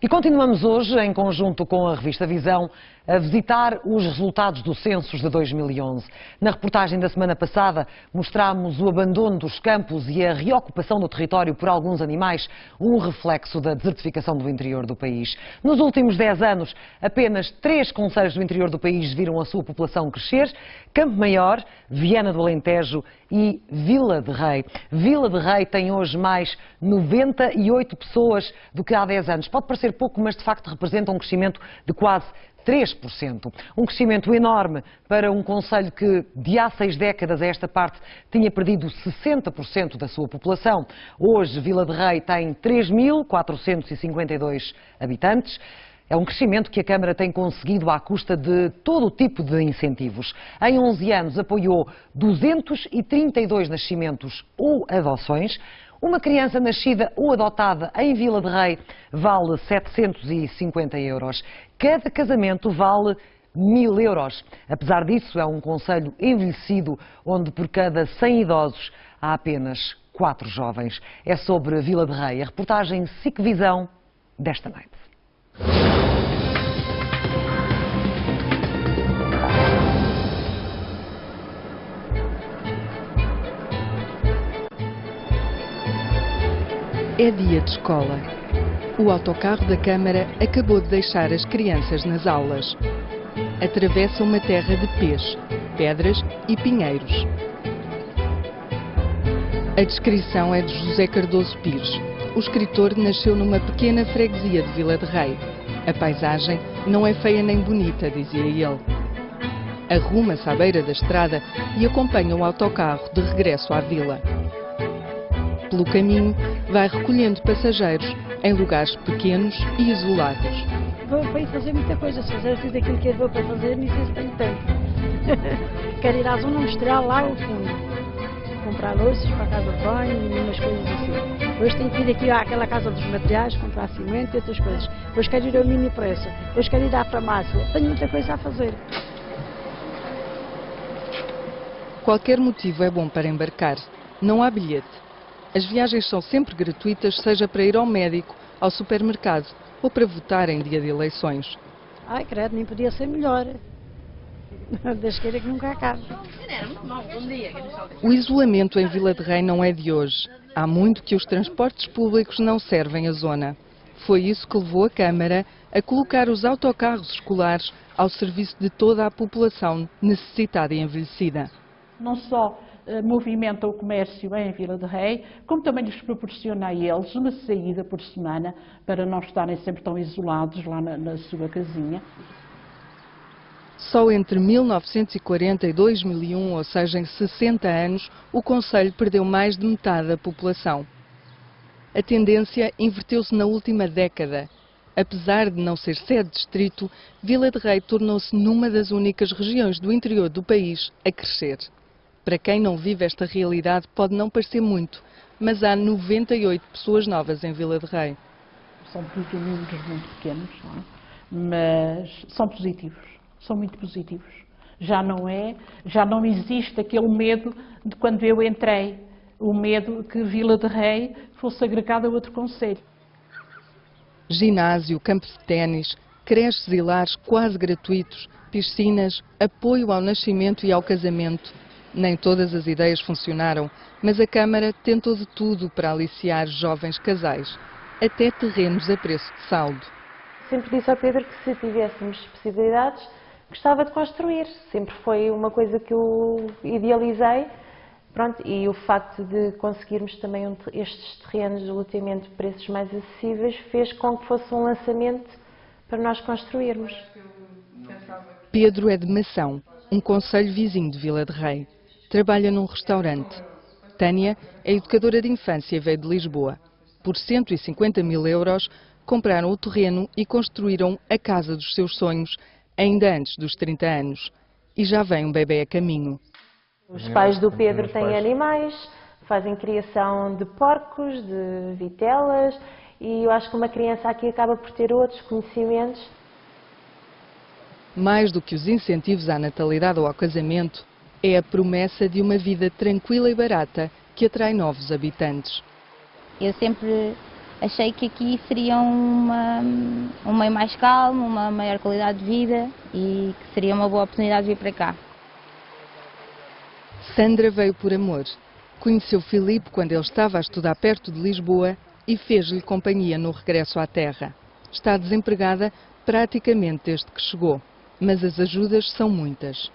E continuamos hoje, em conjunto com a revista Visão, a visitar os resultados do censos de 2011. Na reportagem da semana passada, mostramos o abandono dos campos e a reocupação do território por alguns animais, um reflexo da desertificação do interior do país. Nos últimos 10 anos, apenas 3 concelhos do interior do país viram a sua população crescer: Campo Maior, Viana do Alentejo e Vila de Rei. Vila de Rei tem hoje mais 98 pessoas do que há 10 anos. Pode parecer pouco, mas de facto representa um crescimento de quase 3%. Um crescimento enorme para um concelho que, de há 6 décadas a esta parte, tinha perdido 60% da sua população. Hoje, Vila de Rei tem 3.452 habitantes. É um crescimento que a Câmara tem conseguido à custa de todo o tipo de incentivos. Em 11 anos apoiou 232 nascimentos ou adoções. Uma criança nascida ou adotada em Vila de Rei vale 750 euros. Cada casamento vale 1000 euros. Apesar disso, é um concelho envelhecido, onde por cada 100 idosos há apenas 4 jovens. É sobre Vila de Rei a reportagem SIC Visão desta noite. É dia de escola. O autocarro da Câmara acabou de deixar as crianças nas aulas. Atravessa uma terra de peixe, pedras e pinheiros. A descrição é de José Cardoso Pires. O escritor nasceu numa pequena freguesia de Vila de Rei. A paisagem não é feia nem bonita, dizia ele. Arruma-se à beira da estrada e acompanha o autocarro de regresso à vila. Pelo caminho, vai recolhendo passageiros em lugares pequenos e isolados. Vou para ir fazer muita coisa, se fazer tudo aquilo que vou para fazer, nem sei se tenho tempo. Quero ir à zona industrial lá ao fundo, comprar louças para a casa de banho e umas coisas assim. Hoje tenho que ir aqui àquela casa dos materiais, comprar cimento e outras coisas. Hoje quero ir ao mini preço, hoje quero ir à farmácia, tenho muita coisa a fazer. Qualquer motivo é bom para embarcar. Não há bilhete. As viagens são sempre gratuitas, seja para ir ao médico, ao supermercado ou para votar em dia de eleições. Ai, credo, nem podia ser melhor. Deus queira que nunca acabe. O isolamento em Vila de Rei não é de hoje. Há muito que os transportes públicos não servem a zona. Foi isso que levou a Câmara a colocar os autocarros escolares ao serviço de toda a população necessitada e envelhecida. Não só movimenta o comércio em Vila de Rei, como também lhes proporciona a eles uma saída por semana para não estarem sempre tão isolados lá na sua casinha. Só entre 1940 e 2001, ou seja, em 60 anos, o concelho perdeu mais de metade da população. A tendência inverteu-se na última década. Apesar de não ser sede de distrito, Vila de Rei tornou-se numa das únicas regiões do interior do país a crescer. Para quem não vive esta realidade pode não parecer muito, mas há 98 pessoas novas em Vila de Rei. São tudo números muito pequenos, não é? Mas são positivos, são muito positivos. Já não existe aquele medo de quando eu entrei, o medo que Vila de Rei fosse agregada a outro concelho. Ginásio, campos de ténis, creches e lares quase gratuitos, piscinas, apoio ao nascimento e ao casamento. Nem todas as ideias funcionaram, mas a Câmara tentou de tudo para aliciar jovens casais, até terrenos a preço de saldo. Sempre disse ao Pedro que se tivéssemos possibilidades, gostava de construir. Sempre foi uma coisa que eu idealizei. Pronto, e o facto de conseguirmos também estes terrenos relativamente de preços mais acessíveis fez com que fosse um lançamento para nós construirmos. Pedro é de Mação, um concelho vizinho de Vila de Rei. Trabalha num restaurante. Tânia é educadora de infância e veio de Lisboa. Por 150 mil euros, compraram o terreno e construíram a casa dos seus sonhos, ainda antes dos 30 anos. E já vem um bebê a caminho. Os pais do Pedro têm animais, fazem criação de porcos, de vitelas, e eu acho que uma criança aqui acaba por ter outros conhecimentos. Mais do que os incentivos à natalidade ou ao casamento, é a promessa de uma vida tranquila e barata que atrai novos habitantes. Eu sempre achei que aqui seria um meio mais calmo, uma maior qualidade de vida e que seria uma boa oportunidade de vir para cá. Sandra veio por amor. Conheceu Filipe quando ele estava a estudar perto de Lisboa e fez-lhe companhia no regresso à terra. Está desempregada praticamente desde que chegou, mas as ajudas são muitas.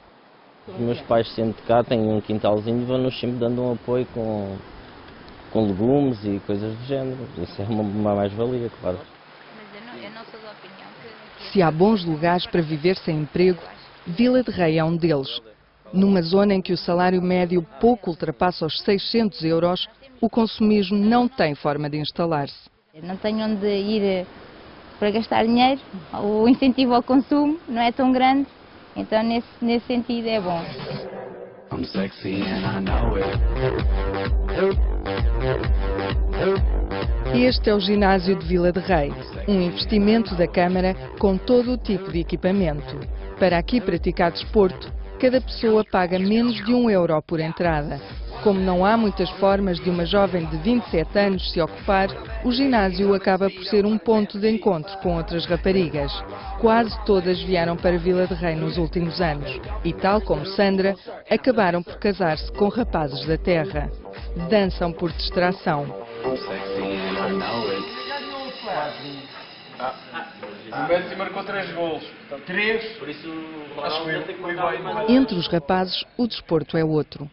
Os meus pais, sendo de cá, têm um quintalzinho, vão-nos sempre dando um apoio com legumes e coisas do género. Isso é uma mais-valia, claro. Mas eu não sou da opinião que... Se há bons lugares para viver sem emprego, Vila de Rei é um deles. Numa zona em que o salário médio pouco ultrapassa os 600 euros, o consumismo não tem forma de instalar-se. Não tenho onde ir para gastar dinheiro, o incentivo ao consumo não é tão grande, então nesse sentido é bom. Este é o ginásio de Vila de Rei, um investimento da Câmara com todo o tipo de equipamento. Para aqui praticar desporto, cada pessoa paga menos de €1 por entrada. Como não há muitas formas de uma jovem de 27 anos se ocupar, o ginásio acaba por ser um ponto de encontro com outras raparigas. Quase todas vieram para Vila de Rei nos últimos anos e, tal como Sandra, acabaram por casar-se com rapazes da terra. Dançam por distração. O Messi marcou 3 golos. 3? Por isso, acho que foi bem. Entre os rapazes, o desporto é outro.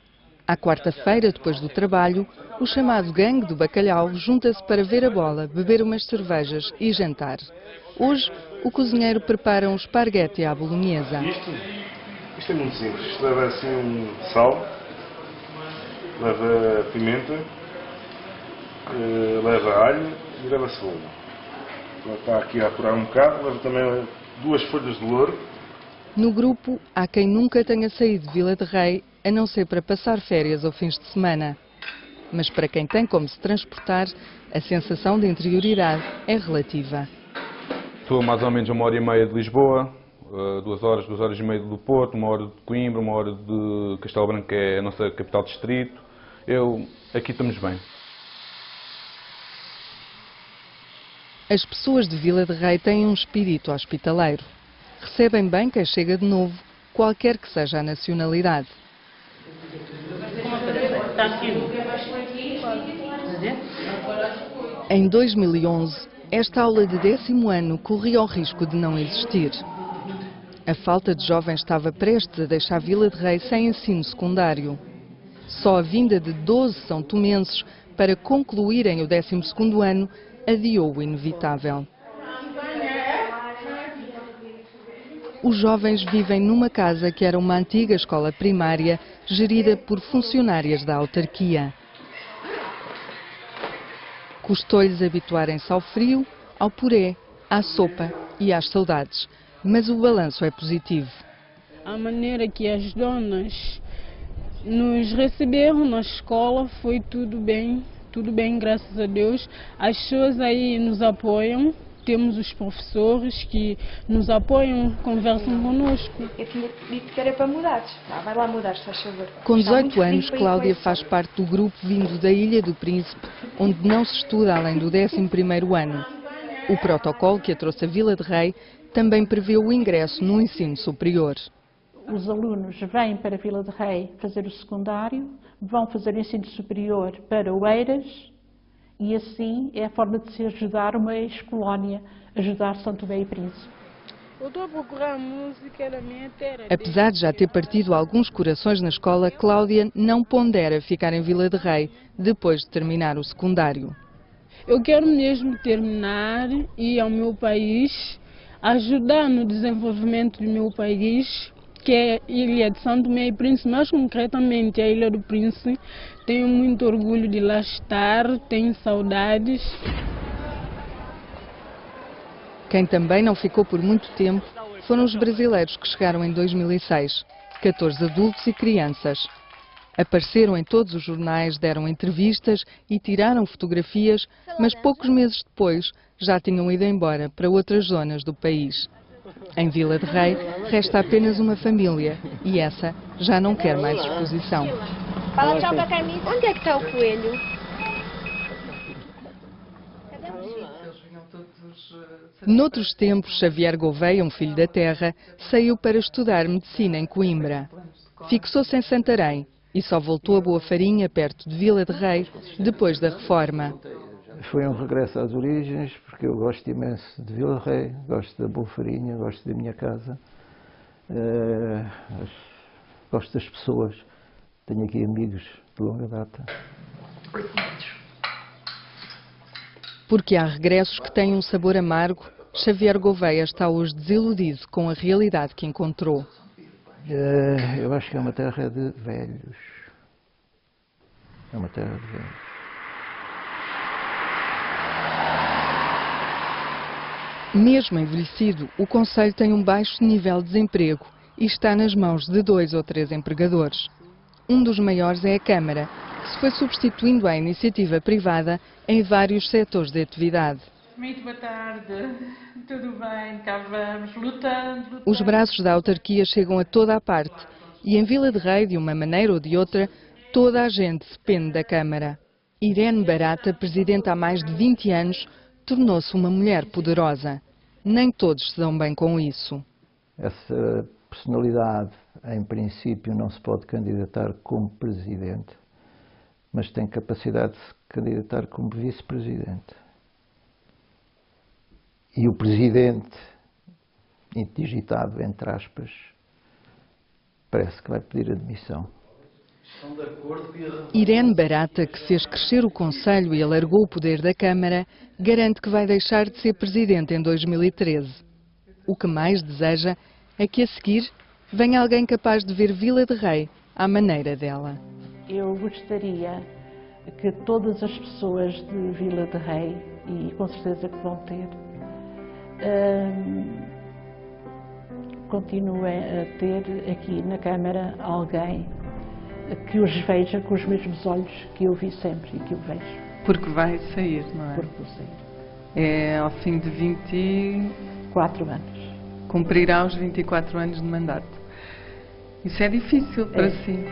À quarta-feira, depois do trabalho, o chamado gangue do bacalhau junta-se para ver a bola, beber umas cervejas e jantar. Hoje, o cozinheiro prepara um esparguete à bolonhesa. Isto é muito simples. Isto leva assim um sal, leva pimenta, leva alho e leva cebola. Ela está aqui a apurar um bocado, leva também 2 folhas de louro. No grupo, há quem nunca tenha saído de Vila de Rei, a não ser para passar férias ou fins de semana. Mas para quem tem como se transportar, a sensação de interioridade é relativa. Estou a mais ou menos 1h30 de Lisboa, 2 horas, 2h30 do Porto, 1 hora de Coimbra, 1 hora de Castelo Branco, que é a nossa capital distrito. Aqui estamos bem. As pessoas de Vila de Rei têm um espírito hospitaleiro. Recebem bem quem chega de novo, qualquer que seja a nacionalidade. Em 2011, esta aula de 10º ano corria o risco de não existir. A falta de jovens estava prestes a deixar Vila de Rei sem ensino secundário. Só a vinda de 12 são-tomenses para concluírem o 12º ano adiou o inevitável. Os jovens vivem numa casa que era uma antiga escola primária gerida por funcionárias da autarquia. Custou-lhes habituarem-se ao frio, ao puré, à sopa e às saudades, mas o balanço é positivo. A maneira que as donas nos receberam na escola foi tudo bem, graças a Deus. As pessoas aí nos apoiam. Temos os professores que nos apoiam, conversam connosco. Eu tinha dito que era para mudar. Vai lá mudar, se faz favor. Com 18 anos, Cláudia faz parte do grupo vindo da Ilha do Príncipe, onde não se estuda além do 11º ano. O protocolo que a trouxe a Vila de Rei também prevê o ingresso no ensino superior. Os alunos vêm para Vila de Rei fazer o secundário, vão fazer o ensino superior para Oeiras, e assim é a forma de se ajudar uma ex-colónia, ajudar São Tomé e Príncipe. Eu estou a procurar a música da minha terra. Apesar de já ter partido alguns corações na escola, Cláudia não pondera ficar em Vila de Rei depois de terminar o secundário. Eu quero mesmo terminar e ir ao meu país, ajudar no desenvolvimento do meu país, que é a Ilha de São Tomé e Príncipe, mais concretamente a Ilha do Príncipe. Tenho muito orgulho de lá estar, tenho saudades. Quem também não ficou por muito tempo foram os brasileiros que chegaram em 2006, 14 adultos e crianças. Apareceram em todos os jornais, deram entrevistas e tiraram fotografias, mas poucos meses depois já tinham ido embora para outras zonas do país. Em Vila de Rei resta apenas uma família e essa já não quer mais exposição. Fala tchau pra Carminha. Onde é que está o coelho? Cadê o Noutros tempos, Xavier Gouveia, um filho da terra, saiu para estudar medicina em Coimbra. Fixou-se em Santarém e só voltou a Boa Farinha, perto de Vila de Rei, depois da reforma. Foi um regresso às origens, porque eu gosto imenso de Vila de Rei, gosto da Boa Farinha, gosto da minha casa, gosto das pessoas. Tenho aqui amigos de longa data. Porque há regressos que têm um sabor amargo, Xavier Gouveia está hoje desiludido com a realidade que encontrou. Eu acho que é uma terra de velhos. É uma terra de velhos. Mesmo envelhecido, o concelho tem um baixo nível de desemprego e está nas mãos de 2 ou 3 empregadores. Um dos maiores é a Câmara, que se foi substituindo à iniciativa privada em vários setores de atividade. Muito boa tarde, tudo bem, cá vamos, lutando. Os braços da autarquia chegam a toda a parte e em Vila de Rei, de uma maneira ou de outra, toda a gente depende da Câmara. Irene Barata, presidente há mais de 20 anos, tornou-se uma mulher poderosa. Nem todos se dão bem com isso. Essa personalidade, em princípio, não se pode candidatar como presidente, mas tem capacidade de se candidatar como vice-presidente. E o presidente, indigitado, entre aspas, parece que vai pedir admissão. Irene Barata, que fez crescer o concelho e alargou o poder da Câmara, garante que vai deixar de ser presidente em 2013. O que mais deseja é que a seguir venha alguém capaz de ver Vila de Rei à maneira dela. Eu gostaria que todas as pessoas de Vila de Rei, e com certeza que vão ter, continuem a ter aqui na Câmara alguém que os veja com os mesmos olhos que eu vi sempre e que eu vejo. Porque vai sair, não é? Porque vou sair. É ao fim de 24 anos. Cumprirá os 24 anos de mandato. Isso é difícil para si.